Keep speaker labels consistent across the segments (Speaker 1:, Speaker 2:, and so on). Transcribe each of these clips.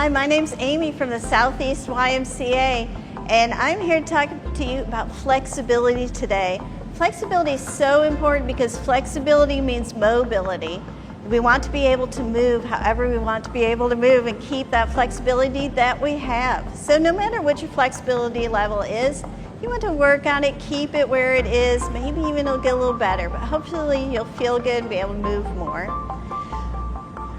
Speaker 1: Hi, my name's Amy from the Southeast YMCA, and I'm here to talk to you about flexibility today. Flexibility is so important because flexibility means mobility. We want to be able to move however we want to be able to move and keep that flexibility that we have. So no matter what your flexibility level is, you want to work on it, keep it where it is, maybe even it'll get a little better, but hopefully you'll feel good and be able to move more.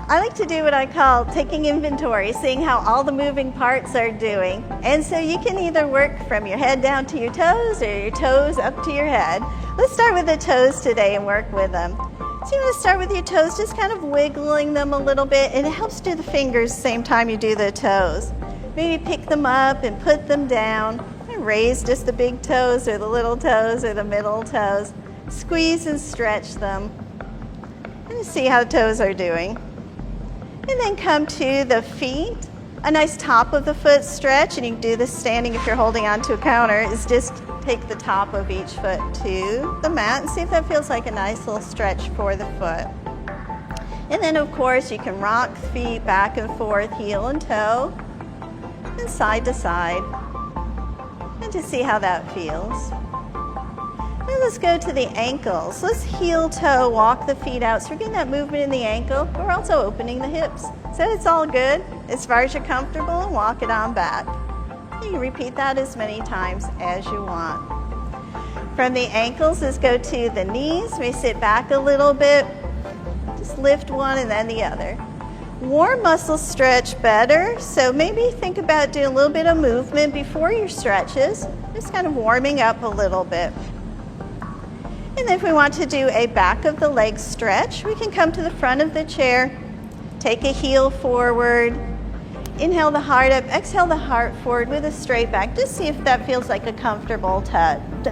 Speaker 1: I like to do what I call taking inventory, seeing how all the moving parts are doing. And so you can either work from your head down to your toes or your toes up to your head. Let's start with the toes today and work with them. So you want to start with your toes, just kind of wiggling them a little bit, and it helps do the fingers the same time you do the toes. Maybe pick them up and put them down, and raise just the big toes or the little toes or the middle toes. Squeeze and stretch them, and see how the toes are doing. And then come to the feet. A nice top of the foot stretch, and you can do this standing if you're holding onto a counter, is just take the top of each foot to the mat and see if that feels like a nice little stretch for the foot. And then of course you can rock the feet back and forth, heel and toe, and side to side, and just see how that feels. Now let's go to the ankles. Let's heel toe, walk the feet out. So we're getting that movement in the ankle, but we're also opening the hips. So it's all good as far as you're comfortable, and walk it on back. You can repeat that as many times as you want. From the ankles, let's go to the knees. We sit back a little bit. Just lift one and then the other. Warm muscles stretch better, so maybe think about doing a little bit of movement before your stretches, just kind of warming up a little bit. And then if we want to do a back of the leg stretch, we can come to the front of the chair, take a heel forward, inhale the heart up, exhale the heart forward with a straight back. Just see if that feels like a comfortable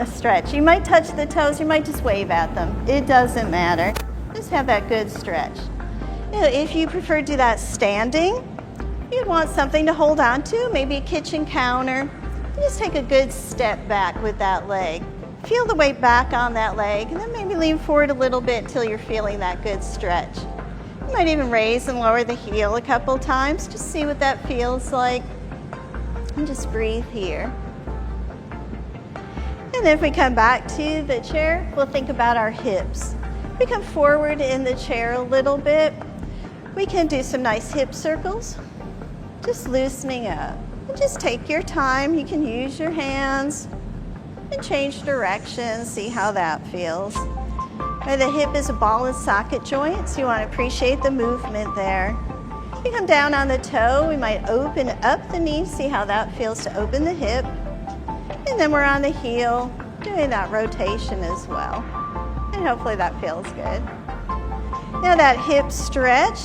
Speaker 1: stretch. You might touch the toes, you might just wave at them. It doesn't matter. Just have that good stretch. Now, if you prefer to do that standing, you'd want something to hold on to, maybe a kitchen counter. Just take a good step back with that leg. Feel the weight back on that leg, and then maybe lean forward a little bit until you're feeling that good stretch. You might even raise and lower the heel a couple times. Just see what that feels like. And just breathe here. And then if we come back to the chair, we'll think about our hips. We come forward in the chair a little bit. We can do some nice hip circles, just loosening up. And just take your time. You can use your hands and change direction, see how that feels. The hip is a ball and socket joint, so you want to appreciate the movement there. You come down on the toe, we might open up the knee, see how that feels to open the hip. And then we're on the heel, doing that rotation as well. And hopefully that feels good. Now that hip stretch,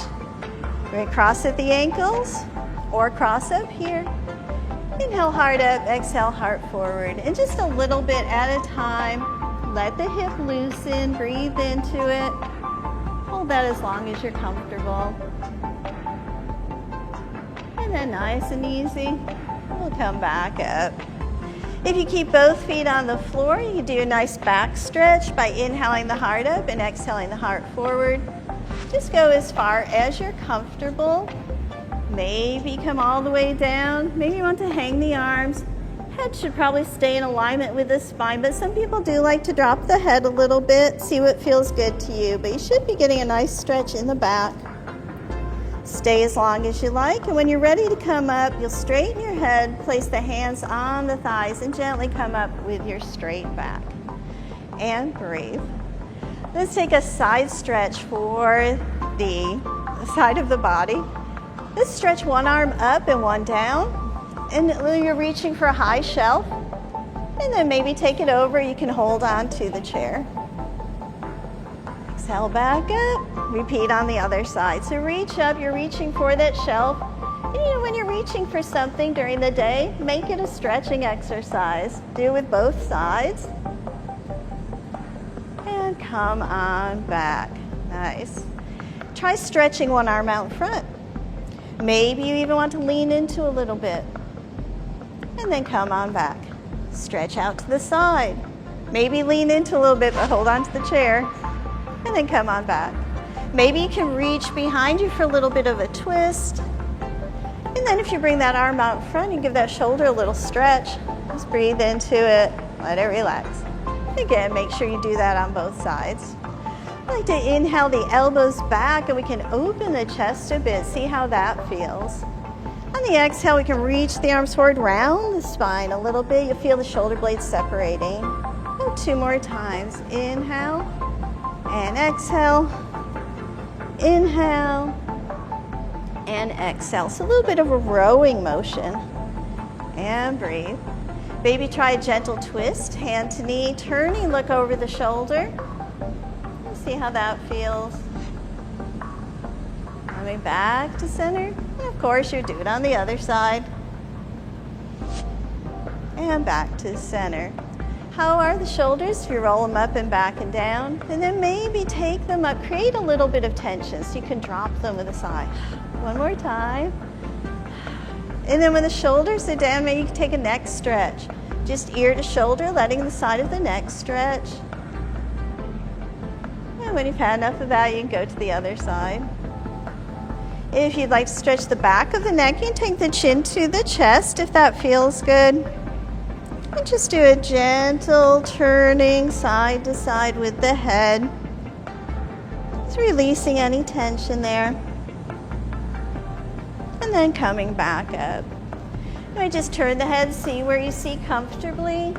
Speaker 1: we're going to cross at the ankles or cross up here. Inhale, heart up, exhale, heart forward. And just a little bit at a time, let the hip loosen, breathe into it. Hold that as long as you're comfortable. And then nice and easy, we'll come back up. If you keep both feet on the floor, you can do a nice back stretch by inhaling the heart up and exhaling the heart forward. Just go as far as you're comfortable. Maybe come all the way down. Maybe you want to hang the arms. Head should probably stay in alignment with the spine, but some people do like to drop the head a little bit, see what feels good to you. But you should be getting a nice stretch in the back. Stay as long as you like, and when you're ready to come up, you'll straighten your head, place the hands on the thighs, and gently come up with your straight back. And breathe. Let's take a side stretch for the side of the body. Let's stretch one arm up and one down, and you're reaching for a high shelf, and then maybe take it over. You can hold on to the chair. Exhale back up, repeat on the other side. So reach up, you're reaching for that shelf. And you know, when you're reaching for something during the day, make it a stretching exercise. Do it with both sides. And come on back. Nice. Try stretching one arm out in front. Maybe you even want to lean into a little bit. And then come on back. Stretch out to the side. Maybe lean into a little bit, but hold on to the chair. And then come on back. Maybe you can reach behind you for a little bit of a twist. And And then if you bring that arm out in front, you give that shoulder a little stretch. Just breathe into it, let it relax. Again, make sure you do that on both sides. I like to inhale the elbows back, and we can open the chest a bit. See how that feels. On the exhale, we can reach the arms forward, round the spine a little bit. You'll feel the shoulder blades separating. Oh, 2 more times. Inhale and exhale. Inhale and exhale. So a little bit of a rowing motion. And breathe. Maybe try a gentle twist, hand to knee, turning, look over the shoulder. See how that feels. Coming back to center. And of course, you do it on the other side. And back to center. How are the shoulders? You roll them up and back and down. And then maybe take them up. Create a little bit of tension so you can drop them with a sigh. One more time. And then when the shoulders are down, maybe you can take a neck stretch. Just ear to shoulder, letting the side of the neck stretch. And when you've had enough of that, you can go to the other side. If you'd like to stretch the back of the neck, you can take the chin to the chest if that feels good. And just do a gentle turning side to side with the head. Just releasing any tension there. And then coming back up. And just turn the head, see where you see comfortably.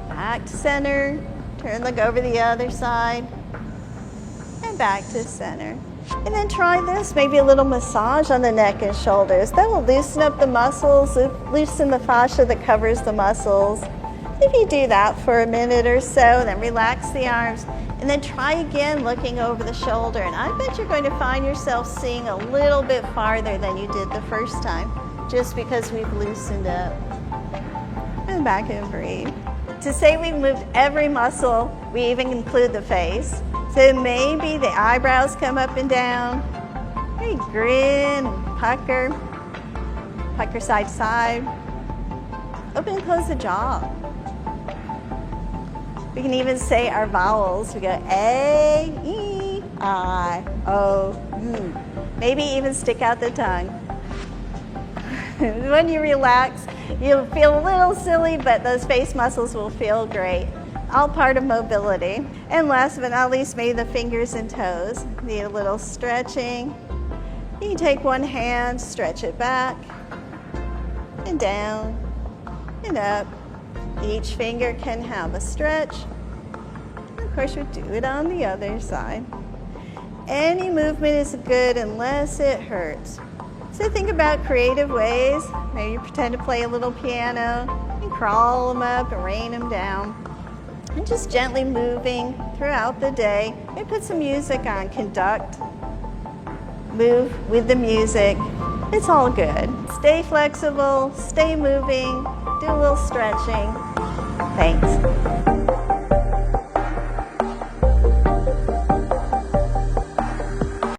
Speaker 1: Back to center. Turn, look over the other side. And back to center. And then try this, maybe a little massage on the neck and shoulders. That will loosen up the muscles, loosen the fascia that covers the muscles. If you do that for a minute or so, then relax the arms. And then try again looking over the shoulder. And I bet you're going to find yourself seeing a little bit farther than you did the first time, just because we've loosened up. And back and breathe. To say we've moved every muscle, we even include the face. So maybe the eyebrows come up and down. Maybe grin, pucker side to side. Open and close the jaw. We can even say our vowels. We go A, E, I, O, U. Maybe even stick out the tongue. When you relax, you'll feel a little silly, but those face muscles will feel great. All part of mobility. And last but not least, maybe the fingers and toes. Need a little stretching. You can take one hand, stretch it back, and down, and up. Each finger can have a stretch. And of course, you do it on the other side. Any movement is good unless it hurts. So think about creative ways. Maybe you pretend to play a little piano and crawl them up and rain them down. And just gently moving throughout the day. Maybe put some music on, conduct, move with the music. It's all good. Stay flexible, stay moving, do a little stretching. Thanks.